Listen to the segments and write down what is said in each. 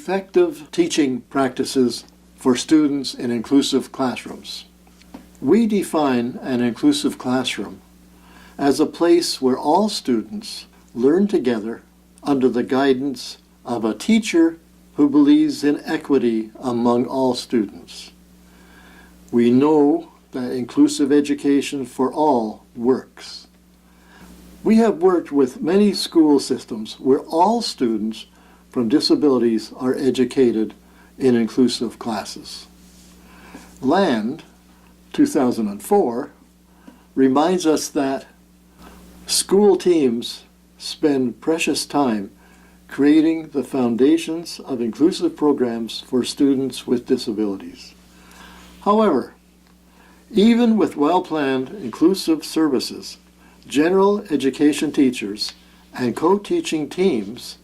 Effective teaching practices for students in inclusive classrooms. We define an inclusive classroom as a place where all students learn together under the guidance of a teacher who believes in equity among all students. We know that inclusive education for all works. We have worked with many school systems where all students from disabilities are educated in inclusive classes. Land, 2004, reminds us that school teams spend precious time creating the foundations of inclusive programs for students with disabilities. However, even with well-planned inclusive services, general education teachers and co-teaching teams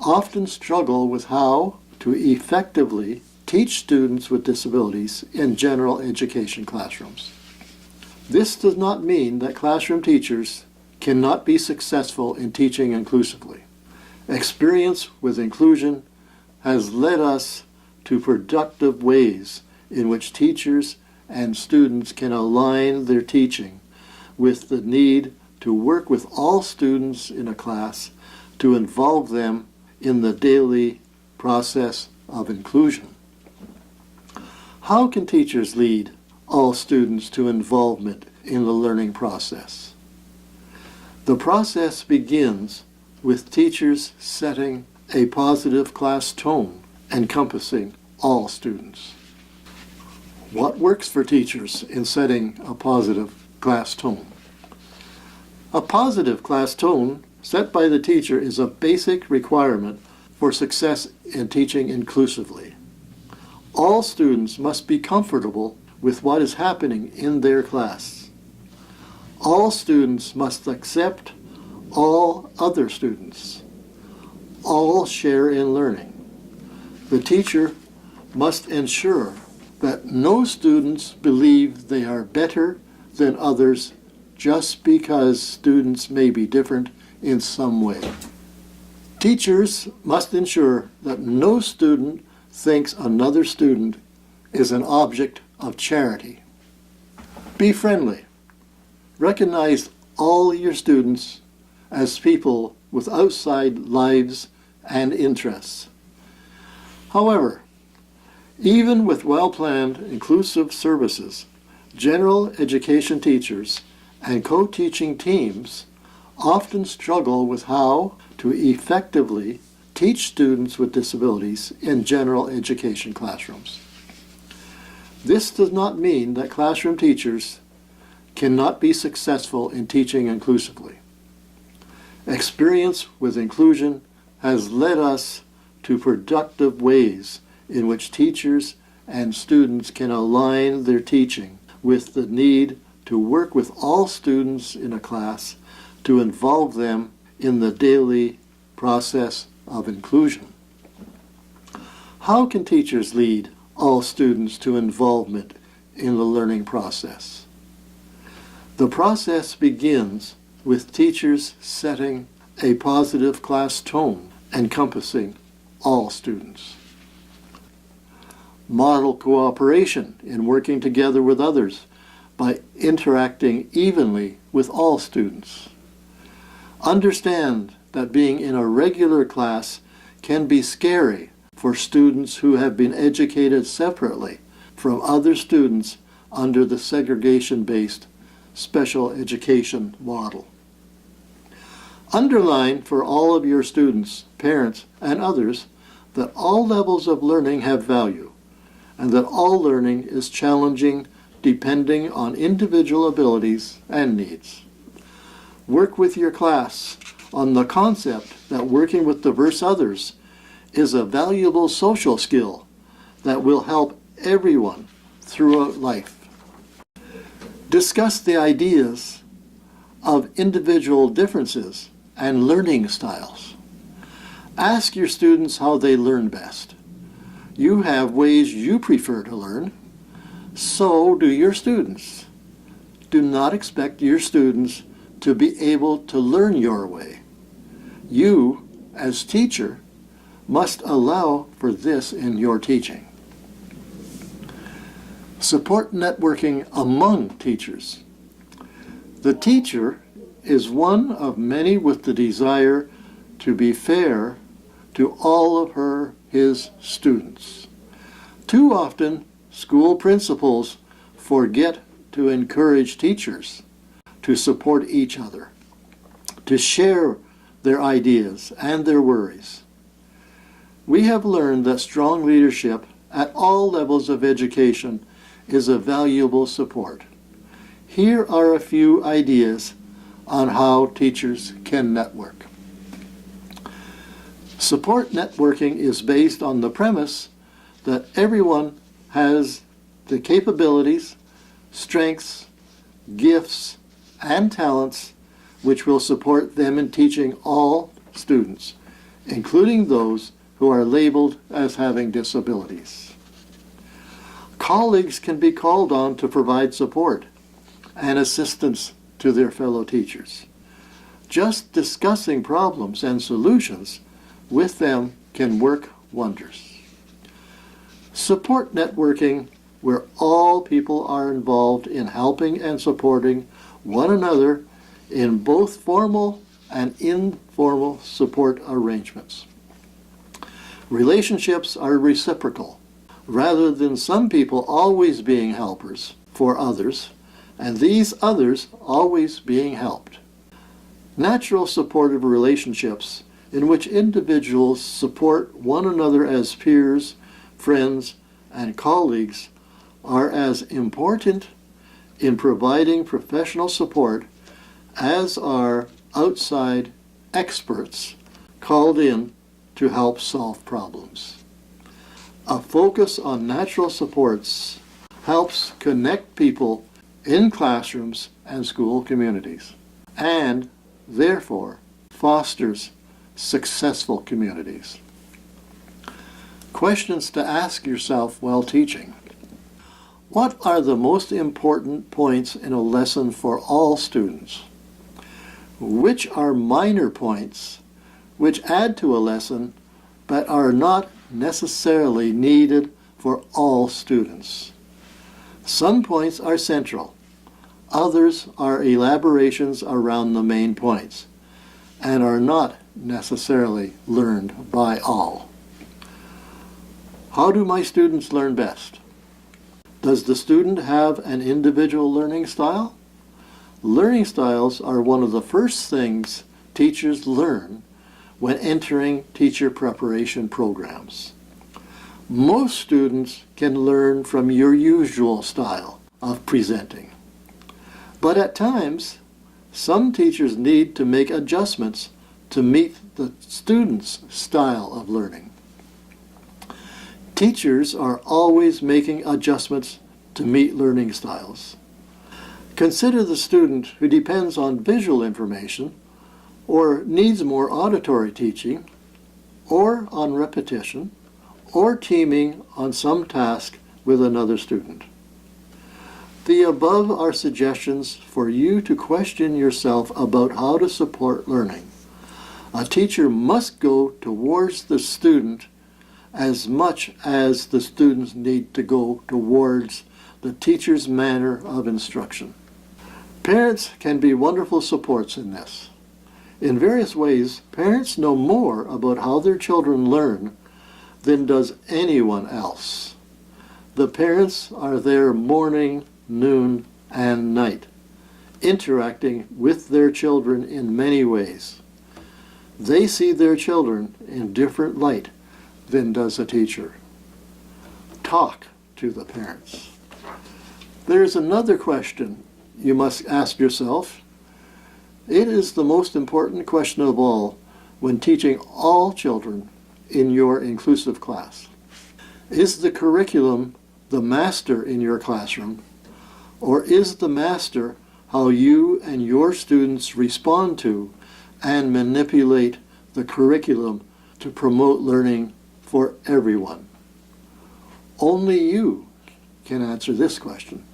often struggle with how to effectively teach students with disabilities in general education classrooms. This does not mean that classroom teachers cannot be successful in teaching inclusively. Experience with inclusion has led us to productive ways in which teachers and students can align their teaching with the need to work with all students in a class to involve them in the daily process of inclusion. How can teachers lead all students to involvement in the learning process? The process begins with teachers setting a positive class tone encompassing all students. What works for teachers in setting a positive class tone? A positive class tone set by the teacher is a basic requirement for success in teaching inclusively. All students must be comfortable with what is happening in their class. All students must accept all other students. All share in learning. The teacher must ensure that no students believe they are better than others just because students may be different in some way. Teachers must ensure that no student thinks another student is an object of charity. Be friendly. Recognize all your students as people with outside lives and interests. However, even with well-planned inclusive services, general education teachers and co-teaching teams often struggle with how to effectively teach students with disabilities in general education classrooms. This does not mean that classroom teachers cannot be successful in teaching inclusively. Experience with inclusion has led us to productive ways in which teachers and students can align their teaching with the need to work with all students in a class to involve them in the daily process of inclusion. How can teachers lead all students to involvement in the learning process? The process begins with teachers setting a positive class tone encompassing all students. Model cooperation in working together with others by interacting evenly with all students. Understand that being in a regular class can be scary for students who have been educated separately from other students under the segregation-based special education model. Underline for all of your students, parents, and others that all levels of learning have value and that all learning is challenging depending on individual abilities and needs. Work with your class on the concept that working with diverse others is a valuable social skill that will help everyone throughout life. Discuss the ideas of individual differences and learning styles. Ask your students how they learn best. You have ways you prefer to learn. So do your students. Do not expect your students to be able to learn your way. You, as teacher, must allow for this in your teaching. Support networking among teachers. The teacher is one of many with the desire to be fair to all of his students. Too often, school principals forget to encourage teachers to support each other, to share their ideas and their worries. We have learned that strong leadership at all levels of education is a valuable support. Here are a few ideas on how teachers can network. Support networking is based on the premise that everyone has the capabilities, strengths, gifts, and talents which will support them in teaching all students, including those who are labeled as having disabilities. Colleagues can be called on to provide support and assistance to their fellow teachers. Just discussing problems and solutions with them can work wonders. Support networking, where all people are involved in helping and supporting one another in both formal and informal support arrangements. Relationships are reciprocal, rather than some people always being helpers for others, and these others always being helped. Natural supportive relationships in which individuals support one another as peers, friends, and colleagues are as important in providing professional support as are outside experts called in to help solve problems. A focus on natural supports helps connect people in classrooms and school communities, and therefore fosters successful communities. Questions to ask yourself while teaching. What are the most important points in a lesson for all students? Which are minor points which add to a lesson but are not necessarily needed for all students? Some points are central. Others are elaborations around the main points and are not necessarily learned by all. How do my students learn best? Does the student have an individual learning style? Learning styles are one of the first things teachers learn when entering teacher preparation programs. Most students can learn from your usual style of presenting. But at times, some teachers need to make adjustments to meet the student's style of learning. Teachers are always making adjustments to meet learning styles. Consider the student who depends on visual information or needs more auditory teaching, or on repetition, or teaming on some task with another student. The above are suggestions for you to question yourself about how to support learning. A teacher must go towards the student as much as the students need to go towards the teacher's manner of instruction. Parents can be wonderful supports in this. In various ways, parents know more about how their children learn than does anyone else. The parents are there morning, noon, and night, interacting with their children in many ways. They see their children in different light than does a teacher. Talk to the parents. There's another question you must ask yourself. It is the most important question of all when teaching all children in your inclusive class. Is the curriculum the master in your classroom, or is the master how you and your students respond to and manipulate the curriculum to promote learning for everyone? Only you can answer this question.